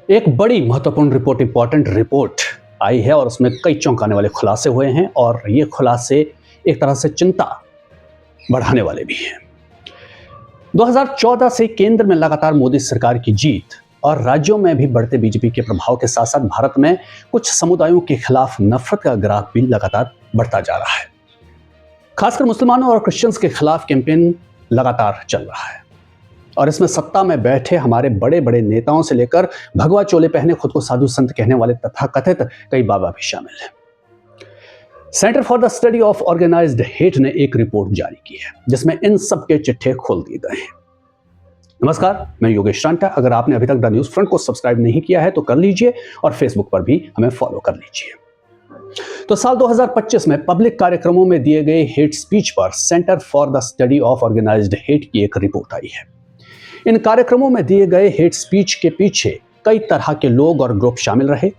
एक बड़ी महत्वपूर्ण रिपोर्ट, इंपॉर्टेंट रिपोर्ट आई है और उसमें कई चौंकाने वाले खुलासे हुए हैं और ये खुलासे एक तरह से चिंता बढ़ाने वाले भी हैं। 2014 से केंद्र में लगातार मोदी सरकार की जीत और राज्यों में भी बढ़ते बीजेपी के प्रभाव के साथ साथ भारत में कुछ समुदायों के खिलाफ नफरत का ग्राफ भी लगातार बढ़ता जा रहा है। खासकर मुसलमानों और क्रिश्चियंस के खिलाफ कैंपेन लगातार चल रहा है और इसमें सत्ता में बैठे हमारे बड़े बड़े नेताओं से लेकर भगवा चोले पहने खुद को साधु संत कहने वाले तथाकथित कई बाबा भी शामिल हैं। Centre for the study of organised hate ने एक रिपोर्ट जारी की है जिसमें इन सब के चिट्ठे खोल दिए गए हैं। नमस्कार, मैं योगेश रांटा। अगर आपने अभी तक द न्यूज फ्रंट को सब्सक्राइब नहीं किया है तो कर लीजिए और फेसबुक पर भी हमें फॉलो कर लीजिए। तो साल 2025 में पब्लिक कार्यक्रमों में दिए गए हेट स्पीच पर centre for the study of organised hate की एक रिपोर्ट आई है। इन कार्यक्रमों में दिए गए हेट स्पीच के पीछे कई तरह के लोग और ग्रुप शामिल रहे।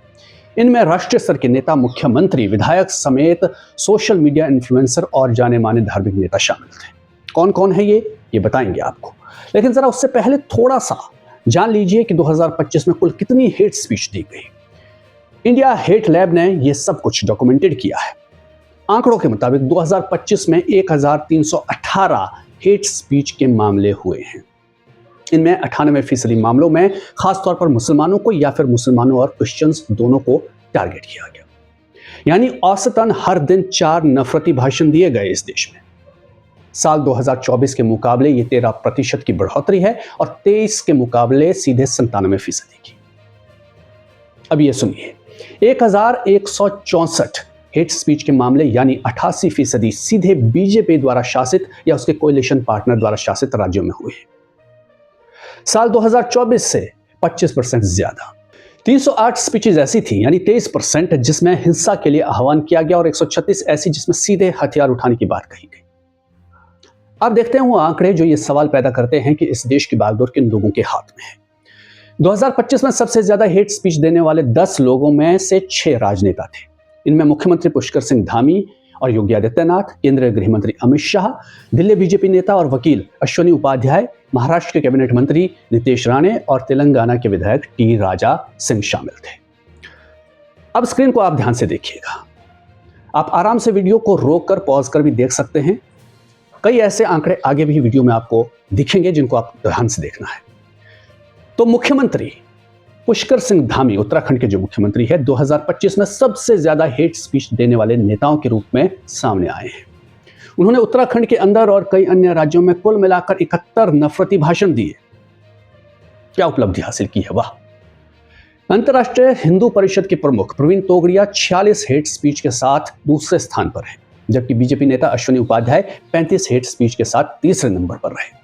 इनमें राष्ट्रीय स्तर के नेता, मुख्यमंत्री, विधायक समेत सोशल मीडिया इन्फ्लुएंसर और जाने माने धार्मिक नेता शामिल थे। कौन कौन है ये बताएंगे आपको, लेकिन जरा उससे पहले थोड़ा सा जान लीजिए कि 2025 में कुल कितनी हेट स्पीच दी गई। इंडिया हेट लैब ने यह सब कुछ डॉक्यूमेंटेड किया है। आंकड़ों के मुताबिक 2025 में 1318 हेट स्पीच के मामले हुए हैं। इनमें 98% मामलों में खासतौर पर मुसलमानों को या फिर मुसलमानों और क्रिश्चियंस दोनों को टारगेट किया गया। यानी औसतन हर दिन 4 नफरती भाषण दिए गए इस देश में। साल 2024 के मुकाबले ये 13% की बढ़ोतरी है और 23 के मुकाबले सीधे 97% की। अब ये सुनिए, 1164 हेट स्पीच के मामले यानी 88% सीधे बीजेपी द्वारा शासित या उसके कोएलिशन पार्टनर द्वारा शासित राज्यों में हुए हैं। साल 2024 से 25% ज्यादा 308 स्पीचेज ऐसी थी यानी 23% जिसमें हिंसा के लिए आह्वान किया गया और 136 ऐसी जिसमें सीधे हथियार उठाने की बात कही गई। अब देखते हैं वो आंकड़े जो ये सवाल पैदा करते हैं कि इस देश की बागडोर किन लोगों के हाथ में है। 2025 में सबसे ज्यादा हेट स्पीच देने वाले 10 लोगों में से 6 राजनेता थे। इनमें मुख्यमंत्री पुष्कर सिंह धामी और योगी आदित्यनाथ, केंद्रीय गृह मंत्री अमित शाह, दिल्ली बीजेपी नेता और वकील अश्विनी उपाध्याय, महाराष्ट्र के कैबिनेट मंत्री नीतीश राणे और तेलंगाना के विधायक टी राजा सिंह शामिल थे। अब स्क्रीन को आप ध्यान से देखिएगा। आप आराम से वीडियो को रोक कर पॉज कर भी देख सकते हैं। कई ऐसे आंकड़े आगे भी वीडियो में आपको दिखेंगे जिनको आप ध्यान से देखना है। तो मुख्यमंत्री पुष्कर सिंह धामी, उत्तराखंड के जो मुख्यमंत्री है, 2025 में सबसे ज्यादा हेट स्पीच देने वाले नेताओं के रूप में सामने आए हैं। उन्होंने उत्तराखंड के अंदर और कई अन्य राज्यों में कुल मिलाकर 71 नफरती भाषण दिए। क्या उपलब्धि हासिल की है, वाह। अंतर्राष्ट्रीय हिंदू परिषद के प्रमुख प्रवीण तोगड़िया 46 हेट स्पीच के साथ दूसरे स्थान पर है, जबकि बीजेपी नेता अश्विनी उपाध्याय 35 हेट स्पीच के साथ तीसरे नंबर पर रहे।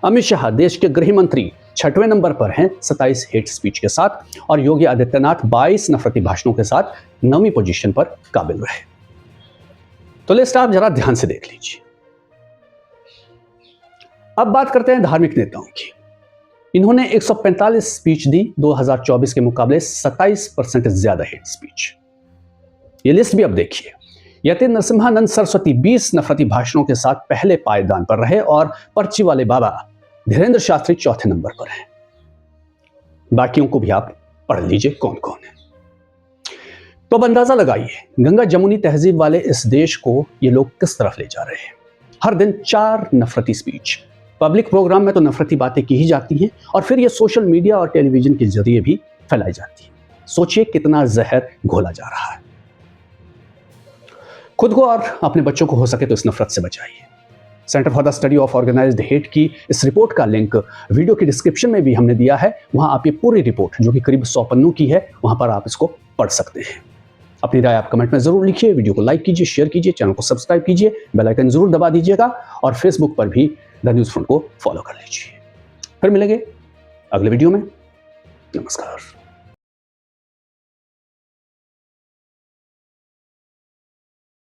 अमित शाह देश के गृह मंत्री 6वें नंबर पर हैं 27 हेट स्पीच के साथ और योगी आदित्यनाथ 22 नफरती भाषणों के साथ 9वीं पोजीशन पर काबिल रहे। तो लिस्ट आप जरा ध्यान से देख लीजिए। अब बात करते हैं धार्मिक नेताओं की। इन्होंने 145 स्पीच दी, 2024 के मुकाबले 27% ज्यादा हेट स्पीच। ये लिस्ट भी अब देखिए। यति नरसिम्हानंद सरस्वती 20 नफरती भाषणों के साथ पहले पायदान पर रहे और पर्ची वाले बाबा धीरेन्द्र शास्त्री 4थे नंबर पर हैं। बाकियों को भी आप पढ़ लीजिए कौन कौन है। तो अब अंदाजा लगाइए गंगा जमुनी तहजीब वाले इस देश को ये लोग किस तरफ ले जा रहे हैं। हर दिन 4 नफरती स्पीच। पब्लिक प्रोग्राम में तो नफरती बातें की ही जाती हैं और फिर ये सोशल मीडिया और टेलीविजन के जरिए भी फैलाई जाती है। सोचिए कितना जहर घोला जा रहा है। खुद को और अपने बच्चों को हो सके तो इस नफरत से बचाइए। Centre for the study of organised hate की इस रिपोर्ट का लिंक वीडियो की डिस्क्रिप्शन में भी हमने दिया है। वहां आप ये पूरी रिपोर्ट जो कि करीब 100 पन्नों की है, वहां पर आप इसको पढ़ सकते हैं। अपनी राय आप कमेंट में जरूर लिखिए, वीडियो को लाइक कीजिए, शेयर कीजिए, चैनल को सब्सक्राइब कीजिए, बेल आइकन जरूर दबा दीजिएगा और फेसबुक पर भी द न्यूज फ्रंट को फॉलो कर लीजिए। फिर मिलेंगे अगले वीडियो में। नमस्कार।